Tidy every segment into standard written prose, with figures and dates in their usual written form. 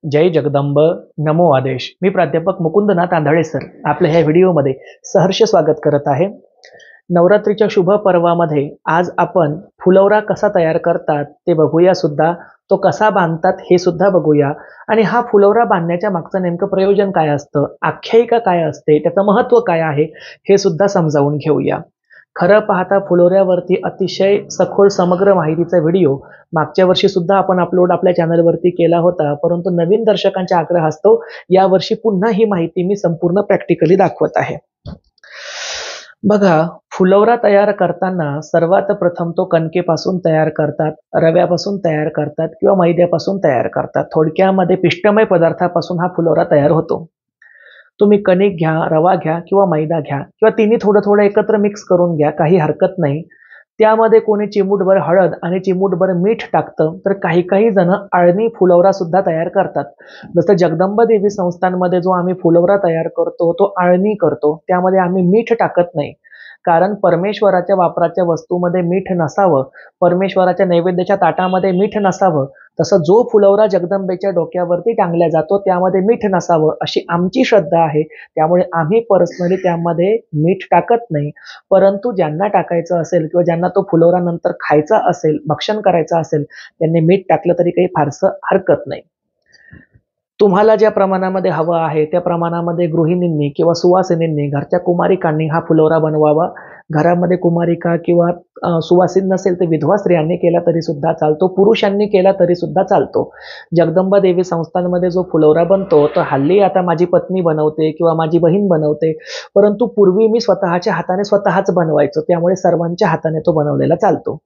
जय जगदंब नमो आदेश. मी प्राध्यापक मुकुंदनाथ आंधळे सर आपल्या ह्या व्हिडिओमध्ये सहर्ष स्वागत करत आहे. नवरात्रीच्या शुभ पर्वामध्ये आज आपण फुलवरा कसा तयार करतात ते बघूया सुद्धा, तो कसा बांधतात हे सुद्धा बघूया आणि हा फुलवरा बांधण्याच्या मागचं नेमकं प्रयोजन काय असतं, आख्यायिका काय असते, त्याचं महत्त्व काय आहे हे सुद्धा समजावून घेऊया. खरं पाहता फुलोऱ्यावरती अतिशय सखोल समग्र माहितीचा व्हिडिओ मागच्या वर्षी सुद्धा आपण अपलोड आपल्या चॅनलवरती केला होता, परंतु नवीन दर्शकांच्या आग्रहास्तव यावर्षी पुन्हा ही माहिती मी संपूर्ण प्रॅक्टिकली दाखवत आहे. बघा, फुलवरा तयार करताना सर्वात प्रथम तो कणकेपासून तयार करतात, रव्यापासून तयार करतात किंवा मैद्यापासून तयार करतात. थोडक्यामध्ये पिष्टमय पदार्थापासून हा फुलवरा तयार होतो. तुम्ही कणिक घ्या, रवा घ्या किंवा मैदा घ्या किंवा तिन्ही थोडं थोडं एकत्र मिक्स करून घ्या, काही हरकत नाही. त्यामध्ये कोणी चिमूटभर हळद आणि चिमूटभर मीठ टाकतं, तर काही काही जण अळणी फुलवरा सुद्धा तयार करतात. जसं जगदंबा देवी संस्थांमध्ये जो आम्ही फुलवरा तयार करतो तो अळणी करतो, त्यामध्ये आम्ही मीठ टाकत नाही. कारण परमेश्वराच्या वापराच्या वस्तूमध्ये मीठ नसावं, परमेश्वराच्या नैवेद्याच्या ताटामध्ये मीठ नसावं, तसं जो फुलवरा जगदंबेच्या डोक्यावरती टांगला जातो त्यामध्ये मीठ नसावं अशी आमची श्रद्धा आहे. त्यामुळे आम्ही पर्सनली त्यामध्ये मीठ टाकत नाही. परंतु ज्यांना टाकायचं असेल किंवा ज्यांना तो फुलवरा नंतर खायचा असेल, भक्षण करायचं असेल, त्यांनी मीठ टाकलं तरी काही फारसं हरकत नाही. तुम्हाला ज्या प्रमाणामध्ये हवं आहे त्या प्रमाणामध्ये गृहिणींनी किंवा सुवासिनींनी, घरच्या कुमारिकांनी हा फुलवरा बनवावा. घरामध्ये कुमारिका किंवा सुवासिन नसेल तर विधवा स्त्रियांनी केला तरी सुद्धा चालतो, पुरुषांनी केला तरी सुद्धा चालतो. जगदंबा देवी संस्थांमध्ये जो फुलवरा बनतो तो हल्ली आता माझी पत्नी बनवते किंवा माझी बहीण बनवते, परंतु पूर्वी मी स्वतःच्या हाताने स्वतःच बनवायचो, त्यामुळे सर्वांच्या हाताने तो बनवलेला चालतो.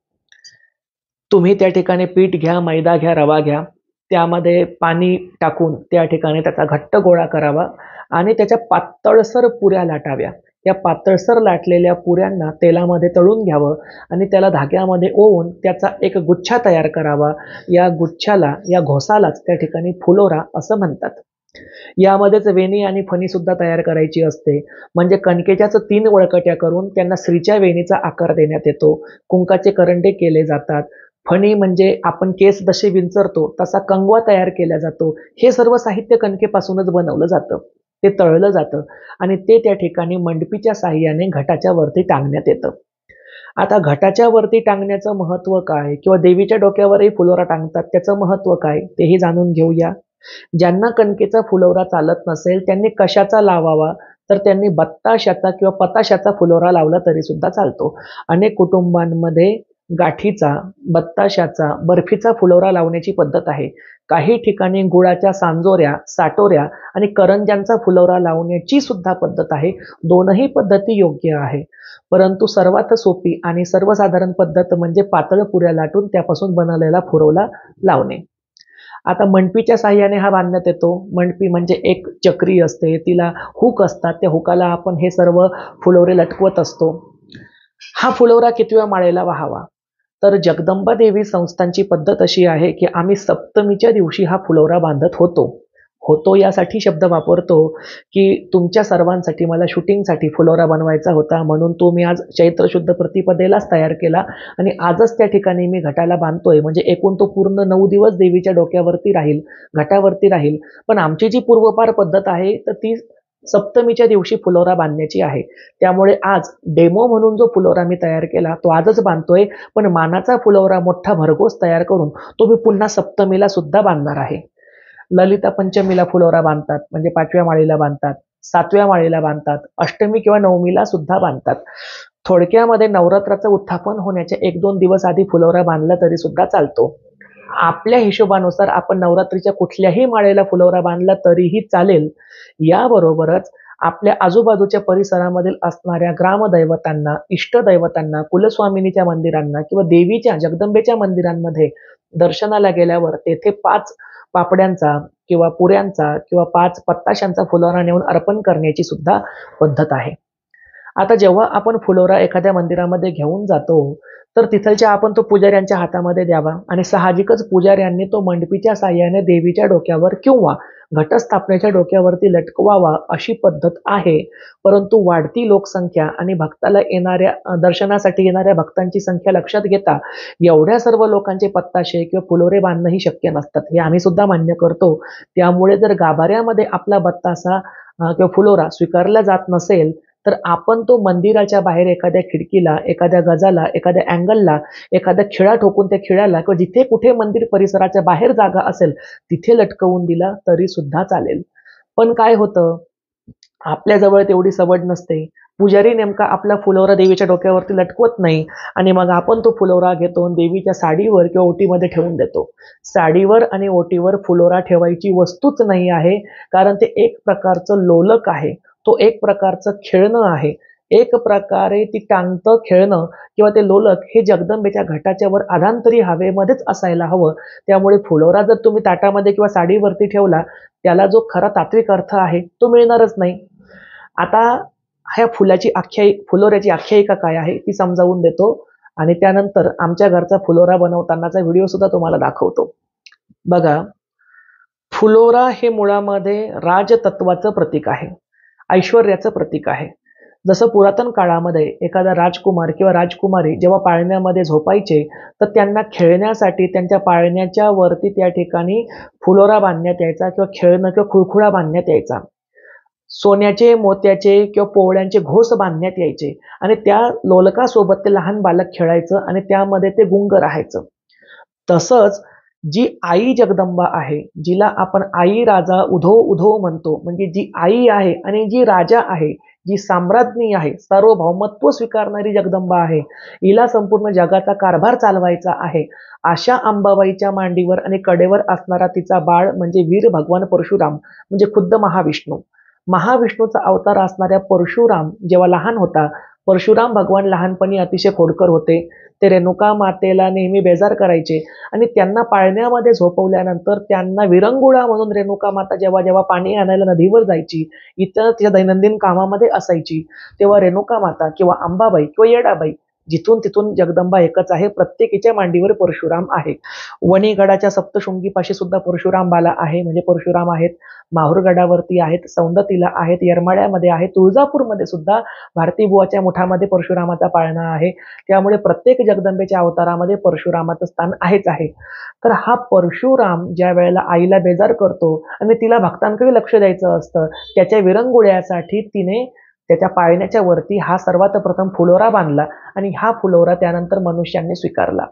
तुम्ही त्या ठिकाणी पीठ घ्या, मैदा घ्या, रवा घ्या, त्यामध्ये पाणी टाकून त्या ठिकाणी त्याचा घट्ट गोळा करावा आणि त्याच्या पातळसर पुऱ्या लाटाव्या. या पातळसर लाटलेल्या पुऱ्यांना तेलामध्ये तळून घ्यावं आणि त्याला धाग्यामध्ये ओवून त्याचा एक गुच्छा तयार करावा. या गुच्छाला, या घोसालाच त्या ठिकाणी फुलोरा असं म्हणतात. यामध्येच वेणी आणि फणी सुद्धा तयार करायची असते. म्हणजे कणकेच्याच 3 वळकट्या करून त्यांना श्रीच्या वेणीचा आकार देण्यात येतो. कुंकाचे करंडे केले जातात. फणी म्हणजे आपण केस जसे विंचरतो तसा कंगवा तयार केला जातो. हे सर्व साहित्य कणकेपासूनच बनवलं जातं, ते तळलं जातं आणि ते त्या ठिकाणी मंडपीच्या साहाय्याने घटाच्या वरती टांगण्यात येतं. आता घटाच्या वरती टांगण्याचं महत्त्व काय किंवा देवीच्या डोक्यावरही फुलोरा टांगतात, त्याचं महत्त्व काय तेही जाणून घेऊया. ज्यांना कणकेचा फुलवरा चालत नसेल त्यांनी कशाचा लावावा, तर त्यांनी बत्ताशाचा किंवा पताशाचा फुलवरा लावला तरी सुद्धा चालतो. अनेक कुटुंबांमध्ये गाठीचा, बत्ताशाचा, बर्फीचा फुलवरा लावण्याची पद्धत आहे. काही ठिकाणी गुळाच्या सांजोऱ्या, साटोऱ्या आणि करंज्यांचा फुलवरा लावण्याची सुद्धा पद्धत आहे. दोनही पद्धती योग्य आहे, परंतु सर्वात सोपी आणि सर्वसाधारण पद्धत म्हणजे पातळ पुऱ्या लाटून त्यापासून बनवलेला फुलवरा लावणे. आता मंडपीच्या साहाय्याने हा बांधण्यात येतो. मंडपी म्हणजे एक चक्री असते, तिला हुक असतात, त्या हुकाला आपण हे सर्व फुलवरे लटकवत असतो. हा फुलवरा कितव्या माळेला वाहावा, तर जगदंबा देवी संस्थांची पद्धत अशी आहे की आम्ही सप्तमीच्या दिवशी हा फुलवरा बांधत होतो. यासाठी शब्द वापरतो की तुमच्या सर्वांसाठी मला शूटिंगसाठी फुलवरा बनवायचा होता, म्हणून तो मी आज चैत्र शुद्ध प्रतिपदेलाच तयार केला आणि आजच त्या ठिकाणी मी घटाला बांधतोय. म्हणजे एकूण तो पूर्ण 9 दिवस देवीच्या डोक्यावरती राहील, घटावरती राहील. पण आमची जी पूर्वपार पद्धत आहे तर ती सप्तमीच्या दिवशी फुलवरा बांधण्याची आहे. त्यामुळे आज डेमो म्हणून जो फुलवरा मी तयार केला तो आजच बांधतोय, पण मानाचा फुलवरा मोठा भरघोस तयार करून तो मी पुन्हा सप्तमीला सुद्धा बांधणार आहे. ललिता पंचमीला फुलवरा बांधतात, म्हणजे 5व्या माळेला बांधतात, 7व्या माळेला बांधतात, अष्टमी किंवा नवमीला सुद्धा बांधतात. थोडक्यामध्ये नवरात्राचं उत्थापन होण्याच्या 1-2 दिवस आधी फुलवरा बांधला तरी सुद्धा चालतो. आपल्या हिशोबानुसार आपण नवरात्रीच्या कुठल्याही माळेला फुलवरा बांधला तरीही चालेल. याबरोबरच आपल्या आजूबाजूच्या परिसरामधील असणाऱ्या ग्रामदैवतांना, इष्टदैवतांना, कुलस्वामिनीच्या मंदिरांना किंवा देवीच्या, जगदंबेच्या मंदिरांमध्ये दर्शनाला गेल्यावर तेथे 5 पापड्यांचा किंवा पुऱ्यांचा किंवा 5 पत्ताशांचा फुलवरा नेऊन अर्पण करण्याची सुद्धा पद्धत आहे. आता जेव्हा आपण फुलोरा एखाद्या मंदिरामध्ये घेऊन जातो, तर तिथलच्या आपण तो पुजाऱ्यांच्या हातामध्ये द्यावा आणि साहजिकच पुजाऱ्यांनी तो मंडपीच्या साह्याने देवीच्या डोक्यावर किंवा घटस्थापनेच्या डोक्यावरती लटकवावा अशी पद्धत आहे. परंतु वाढती लोकसंख्या आणि भक्ताला येणाऱ्या दर्शनासाठी येणाऱ्या भक्तांची संख्या लक्षात घेता एवढ्या सर्व लोकांचे पत्ताशे किंवा फुलोरे बांधणंही शक्य नसतात, हे आम्ही सुद्धा मान्य करतो. त्यामुळे जर गाभाऱ्यामध्ये आपला बत्तासा किंवा फुलोरा स्वीकारला जात नसेल, तर आपण तो मंदिराच्या बाहेर एखाद्या खिडकीला, एखाद्या गजाला, एखाद्या अँगलला, एखाद्या खिळा ठोकून त्या खिळ्याला किंवा जिथे कुठे मंदिर परिसराच्या बाहेर जागा असेल तिथे लटकवून दिला तरी सुद्धा चालेल. पण काय होतं, आपल्याजवळ तेवढी सवड नसते. पुजारी नेमका आपला फुलोरा देवीच्या डोक्यावरती लटकवत नाही आणि मग आपण तो फुलोरा घेतो आणि देवीच्या साडीवर किंवा ओटीमध्ये ठेवून देतो. साडीवर आणि ओटीवर फुलोरा ठेवायची वस्तूच नाही आहे, कारण ते एक प्रकारचं लोलक आहे. तो एक प्रकारचं खेळणं आहे. एक प्रकारे ती टांगतं खेळणं किंवा ते लोलक हे जगदंबेच्या घटाच्या वर आधांतरी हवेमध्येच असायला हवं. त्यामुळे फुलोरा जर तुम्ही ताटामध्ये किंवा साडीवरती ठेवला, त्याला जो खरा तात्विक अर्थ आहे तो मिळणारच नाही. आता ह्या फुलोऱ्याची आख्यायिका काय आहे ती समजावून देतो आणि त्यानंतर आमच्या घरचा फुलोरा बनवतानाचा व्हिडिओ सुद्धा तुम्हाला दाखवतो. बघा, फुलोरा हे मुळामध्ये राजतत्वाचं प्रतीक आहे, ऐश्वर्याचं प्रतीक आहे. जसं पुरातन काळामध्ये एखादा राजकुमार किंवा राजकुमारी जेव्हा पाळण्यामध्ये झोपायचे, तर त्यांना खेळण्यासाठी त्यांच्या पाळण्याच्या वरती त्या ठिकाणी फुलोरा बांधण्यात यायचा किंवा खेळणं किंवा खुळखुळा बांधण्यात यायचा. सोन्याचे, मोत्याचे किंवा पोवळ्यांचे घोस बांधण्यात यायचे आणि त्या लोलकासोबत ते लहान बालक खेळायचं आणि त्यामध्ये ते गुंग राहायचं. तसंच जी आई जगदंबा आहे, जिला आपण आई राजा उधो उधो म्हणतो, म्हणजे जी आई आहे आणि जी राजा आहे, जी साम्राज्ञी आहे, सार्वभौमत्व स्वीकारणारी जगदंबा आहे, हिला संपूर्ण जगाचा कारभार चालवायचा आहे, अशा अंबाबाईच्या मांडीवर आणि कडेवर असणारा तिचा बाळ म्हणजे वीर भगवान परशुराम, म्हणजे खुद्द महाविष्णू. महाविष्णूचा अवतार असणाऱ्या परशुराम जेव्हा लहान होता, परशुराम भगवान लहानपणी अतिशय खोडकर होते. ते रेणुका मातेला नेहमी बेजार करायचे आणि त्यांना पाळण्यामध्ये झोपवल्यानंतर त्यांना विरंगुळा म्हणून रेणुका माता जेव्हा जेव्हा पाणी आणायला नदीवर जायची, इतर तिच्या दैनंदिन कामामध्ये असायची, तेव्हा रेणुका माता किंवा अंबाबाई किंवा येडाबाई, जिथून तिथून जगदंबा एकच आहे, प्रत्येकीच्या मांडीवर परशुराम आहे. वणीगडाच्या सप्तशृंगीपाशी सुद्धा परशुराम बाला आहे, म्हणजे परशुराम आहेत. माहूरगडावरती आहेत, सौंदतीला आहेत, येरमाळ्यामध्ये आहेत, तुळजापूरमध्ये सुद्धा भारती बुवाच्या मुठामध्ये परशुरामाचा पाळणा आहे. त्यामुळे प्रत्येक जगदंबेच्या अवतारामध्ये परशुरामाचं स्थान आहेच आहे. तर हा परशुराम ज्या वेळेला आईला बेजार करतो आणि तिला भक्तांकडे लक्ष द्यायचं असतं, त्याच्या विरंगुळ्यासाठी तिने त्याच्या पाळण्याच्या वरती हा सर्वात प्रथम फुलोरा बांधला आणि हा फुलोरा त्यानंतर मनुष्यांनी स्वीकारला.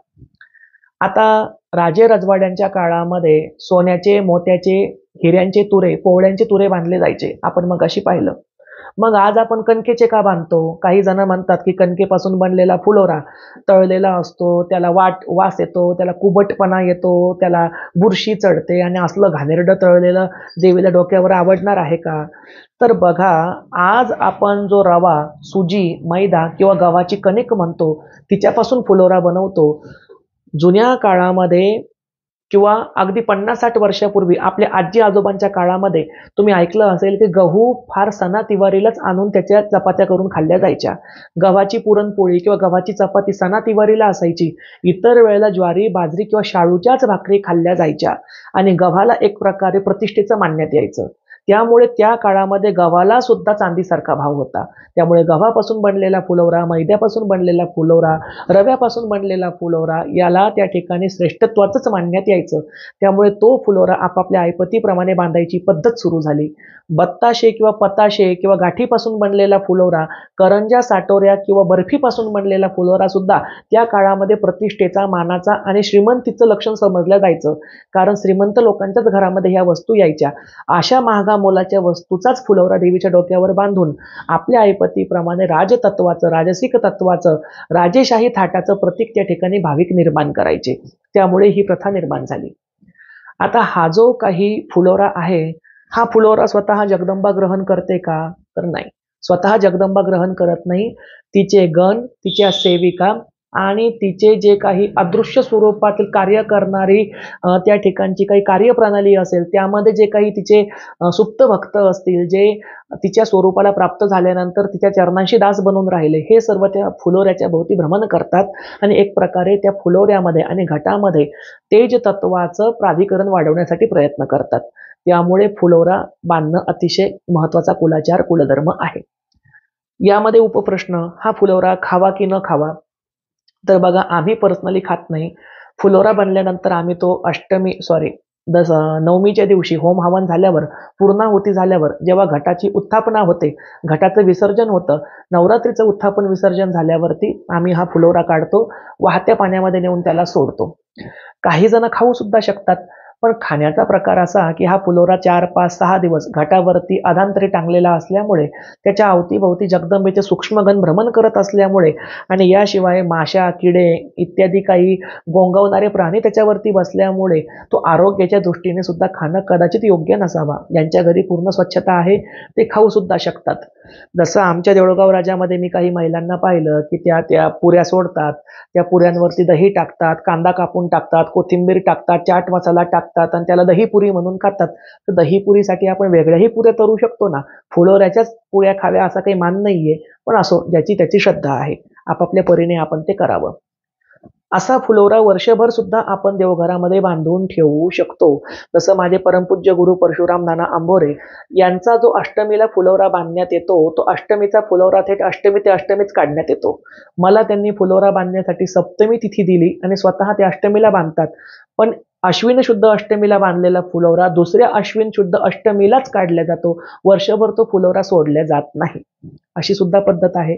आता राजे रजवाड्यांच्या काळामध्ये सोन्याचे, मोत्याचे, हिऱ्यांचे तुरे, पोवळ्यांचे तुरे बांधले जायचे, आपण मग अशी पाहिलं. मग आज आपण कणकेचे का बांधतो? काही जण म्हणतात की कणकेपासून बनलेला फुलोरा तळलेला असतो, त्याला वास येतो, त्याला कुबटपणा येतो, त्याला बुरशी चढते आणि असलं घाणेरडं तळलेलं देवीला डोक्यावर आवडणार आहे का? तर बघा, आज आपण जो रवा, सुजी, मैदा किंवा गव्हाची कणिक म्हणतो, तिच्यापासून फुलोरा बनवतो. जुन्या काळामध्ये किंवा अगदी 50-60 वर्षापूर्वी आपल्या आजी आजोबांच्या काळामध्ये तुम्ही ऐकलं असेल की गहू फार सणातिवारीलाच आणून त्याच्या चपात्या करून खाल्ल्या जायच्या. गव्हाची पुरणपोळी किंवा गव्हाची चपाती सणातिवारीला असायची. इतर वेळेला ज्वारी, बाजरी किंवा शाळूच्याच भाकरी खाल्ल्या जायच्या आणि गव्हाला एक प्रकारे प्रतिष्ठेचं मानण्यात यायचं. त्यामुळे त्या काळामध्ये गव्हाला सुद्धा चांदीसारखा भाव होता. त्यामुळे गव्हापासून बनलेला फुलोरा, मैद्यापासून बनलेला फुलोरा, रव्यापासून बनलेला फुलोरा याला त्या ठिकाणी श्रेष्ठत्वाचंच मानण्यात यायचं. त्यामुळे तो फुलोरा आपापल्या ऐपतीप्रमाणे बांधायची पद्धत सुरू झाली. बत्ताशे किंवा पताशे किंवा गाठीपासून बनलेला फुलोरा, करंजा, साटोऱ्या किंवा बर्फीपासून बनलेला फुलोरा सुद्धा त्या काळामध्ये प्रतिष्ठेचा, मानाचा आणि श्रीमंतीचं लक्षण समजलं जायचं. कारण श्रीमंत लोकांच्याच घरामध्ये ह्या वस्तू यायच्या. अशा महागा मोलाच्या वस्तूचाच फुलोरा देवीच्या डोक्यावर बांधून आपल्या ऐपतीप्रमाणे राजतत्वाचं, राजसिक तत्वाचं, राजेशाही थाटाचं प्रतीक त्या ठिकाणी भाविक निर्माण करायचे. त्यामुळे ही प्रथा निर्माण झाली. आता हा जो काही फुलोरा आहे, हा फुलोरा स्वतः जगदंबा ग्रहण करते का? तर नाही, स्वतः जगदंबा ग्रहण करत नाही. तिचे गण, तिच्या सेविका आणि तिचे जे काही अदृश्य स्वरूपातील कार्य करणारी त्या ठिकाणची काही कार्यप्रणाली असेल, त्यामध्ये जे काही तिचे सुप्त भक्त असतील, जे तिच्या स्वरूपाला प्राप्त झाल्यानंतर तिच्या चरणांशी दास बनून राहिले, हे सर्व त्या फुलोऱ्याच्या भोवती भ्रमण करतात आणि एक प्रकारे त्या फुलोऱ्यामध्ये आणि घटामध्ये तेज तत्वाचं प्राधिकरण वाढवण्यासाठी प्रयत्न करतात. त्यामुळे फुलोरा बांधणं अतिशय महत्वाचा कुलाचार, कुलधर्म आहे. यामध्ये उपप्रश्न, हा फुलोरा खावा की न खावा? तर बघा, आम्ही पर्सनली खात नाही. फुलोरा बनल्यानंतर आम्ही तो नवमीच्या दिवशी होम हवन झाल्यावर, पूर्णाहुती झाल्यावर, जेव्हा घटाची उत्थापना होते, घटाचं विसर्जन होतं, नवरात्रीचं उत्थापन विसर्जन झाल्यावरती आम्ही हा फुलोरा काढतो, वाहत्या पाण्यामध्ये नेऊन त्याला सोडतो. काही जण खाऊ सुद्धा शकतात, पण खाण्याचा प्रकार असा की हा फुलोरा 4, 5, 6 दिवस घटावरती अधांतरी टांगलेला असल्यामुळे, त्याच्या अवतीभोवती जगदंबेचे सूक्ष्मगण भ्रमण करत असल्यामुळे आणि याशिवाय माशा, किडे इत्यादी काही गोंगवणारे प्राणी त्याच्यावरती बसल्यामुळे तो आरोग्याच्या दृष्टीने सुद्धा खाणं कदाचित योग्य नसावा. ज्यांच्या घरी पूर्ण स्वच्छता आहे ते खाऊ सुद्धा शकतात. जसं आमच्या देऊळगाव राजामध्ये मी काही महिलांना पाहिलं की त्या पुऱ्या सोडतात, त्या पुऱ्यांवरती दही टाकतात, कांदा कापून टाकतात, कोथिंबीर टाकतात, चाट मसाला टाकतात आणि त्याला दहीपुरी म्हणून खातात. तर दहीपुरीसाठी आपण वेगळ्याही पुऱ्या तळू शकतो ना, फुलोऱ्याच्याच पुऱ्या खाव्या असा काही मान नाहीये. पण असो, ज्याची त्याची श्रद्धा आहे, आपापल्या परीने आपण ते करावं. असा फुलोरा वर्षभर सुद्धा आपण देवघरामध्ये बांधून ठेवू शकतो. जसं माझे परमपूज्य गुरु परशुराम नाना आंबोरे यांचा जो अष्टमीला फुलोरा बांधण्यात येतो, तो अष्टमीचा फुलोरा थेट अष्टमी ते अष्टमीच काढण्यात येतो. मला त्यांनी फुलोरा बांधण्यासाठी सप्तमी तिथी दिली आणि स्वतः ते अष्टमीला बांधतात. पण अश्विन शुद्ध अष्टमीला बांधलेला फुलोरा दुसऱ्या अश्विन शुद्ध अष्टमीलाच काढला जातो. वर्षभर तो फुलोरा सोडला जात नाही. अशी सुद्धा पद्धत आहे.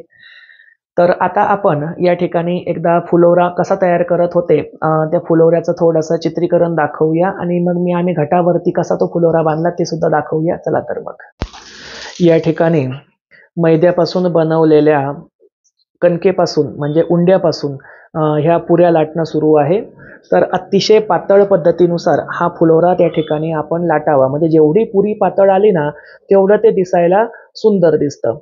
तर आता आपण या ठिकाणी एकदा फुलोरा कसा तयार करत होते, त्या फुलोऱ्याचं थोडंसं चित्रीकरण दाखवूया आणि मग आम्ही घटावरती कसा तो फुलोरा बांधला ते सुद्धा दाखवूया. चला तर मग. या ठिकाणी मैद्यापासून बनवलेल्या कणकेपासून म्हणजे उंड्यापासून ह्या पुऱ्या लाटणं सुरू आहे. तर अतिशय पातळ पद्धतीनुसार हा फुलोरा त्या ठिकाणी आपण लाटावा. म्हणजे जेवढी पुरी पातळ आली ना, तेवढं ते दिसायला सुंदर दिसतं.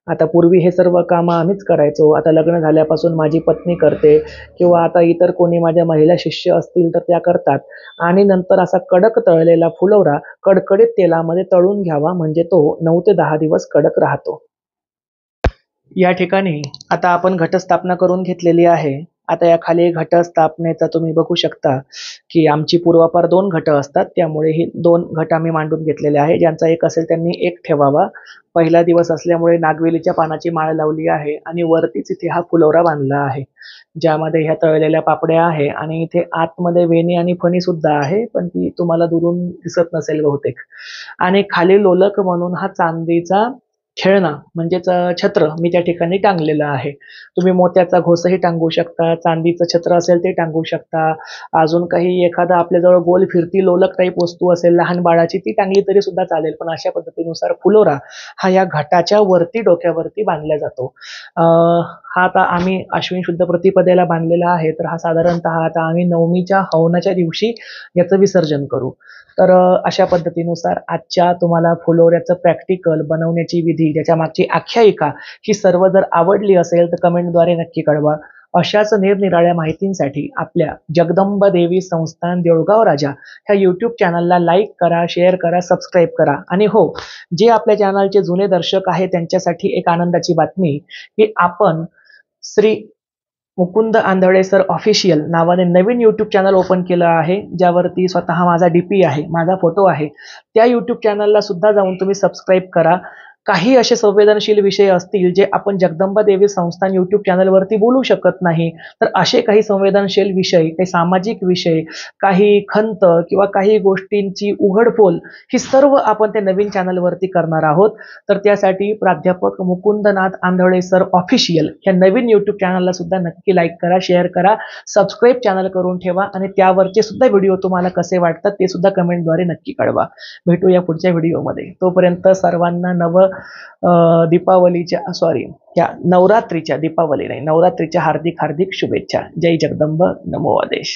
आता पूर्वी हे सर्व कामं आम्हीच करायचो. आता लग्न झाल्यापासून माझी पत्नी करते किंवा आता इतर कोणी माझ्या महिला शिष्य असतील तर त्या करतात. आणि नंतर असा कडक तळलेला फुलोरा कडकडीत तेलामध्ये तळून घ्यावा, म्हणजे तो 9 ते 10 दिवस कडक राहतो. या ठिकाणी आता आपण घटस्थापना करून घेतलेली आहे. आता या खाली घटस्थापनेचा तुम्ही बघू शकता की आमची पूर्वापार 2 घट असतात, त्यामुळे हे 2 घट आम्ही मांडून घेतलेले आहे. ज्यांचा एक असेल त्यांनी एक ठेवावा. पहिला दिवस असल्यामुळे नागवेलीच्या पानाची माळ लावली आहे आणि वरतीच इथे हा फुलोरा बांधला आहे, ज्यामध्ये ह्या तळलेल्या पापड्या आहे आणि इथे आतमध्ये वेणी आणि फणी सुद्धा आहे, पण ती तुम्हाला दुरून दिसत नसेल बहुतेक. आणि खाली लोलक म्हणून हा चांदीचा खेळणा म्हणजेच छत्र मी त्या ठिकाणी टांगलेलं आहे. तुम्ही मोत्याचा घोसही टांगू शकता, चांदीचं छत्र असेल ते टांगू शकता, अजून काही एखादा आपल्याजवळ गोल फिरती लोलक टाईप वस्तू असेल लहान बाळाची, ती टांगली तरी सुद्धा चालेल. पण अशा पद्धतीनुसार फुलोरा हा या घटाच्या वरती डोक्यावरती बांधला जातो. हा आता आम्ही अश्विन शुद्ध प्रतिपदेला बांधलेला आहे. तर हा साधारणतः आता आम्ही नवमीच्या हवनाच्या दिवशी याचं विसर्जन करू. तर अशा पद्धतीनुसार आजच्या तुम्हाला फुलोऱ्याचं प्रॅक्टिकल बनवण्याची विधी, त्याच्या मागची आख्यायिका, ही सर्व जर आवडली असेल तर कमेंटद्वारे नक्की कळवा. अशाच निरनिराळ्या माहितींसाठी आपल्या जगदंब देवी संस्थान देऊळगाव राजा ह्या यूट्यूब चॅनलला लाईक करा, शेअर करा, सबस्क्राईब करा. आणि हो, जे आपल्या चॅनलचे जुने दर्शक आहेत त्यांच्यासाठी एक आनंदाची बातमी की आपण श्री मुकुंद आंधळे सर ऑफिशियल नावाने नवीन यूट्यूब चॅनल ओपन केलं आहे, ज्यावरती स्वतः माझा डीपी आहे, माझा फोटो आहे. त्या यूट्यूब चॅनलला सुद्धा जाऊन तुम्ही सबस्क्राईब करा. काही असे संवेदनशील विषय असतील जे आपण जगदंबा देवी संस्थान यूट्यूब चॅनलवरती बोलू शकत नाही, तर असे काही संवेदनशील विषय, काही सामाजिक विषय, काही खंत किंवा काही गोष्टींची उघडपोल, ही सर्व आपण त्या नवीन चॅनलवरती करणार आहोत. तर त्यासाठी प्राध्यापक मुकुंदनाथ आंधळे सर ऑफिशियल ह्या नवीन यूट्यूब चॅनलला सुद्धा नक्की लाईक करा, शेअर करा, सबस्क्राईब चॅनल करून ठेवा आणि त्यावरचे सुद्धा व्हिडिओ तुम्हाला कसे वाटतात ते सुद्धा कमेंटद्वारे नक्की कळवा. भेटूया पुढच्या व्हिडिओमध्ये. तोपर्यंत सर्वांना नवरात्रीच्या हार्दिक हार्दिक शुभेच्छा. जय जगदंब. नमो आदेश.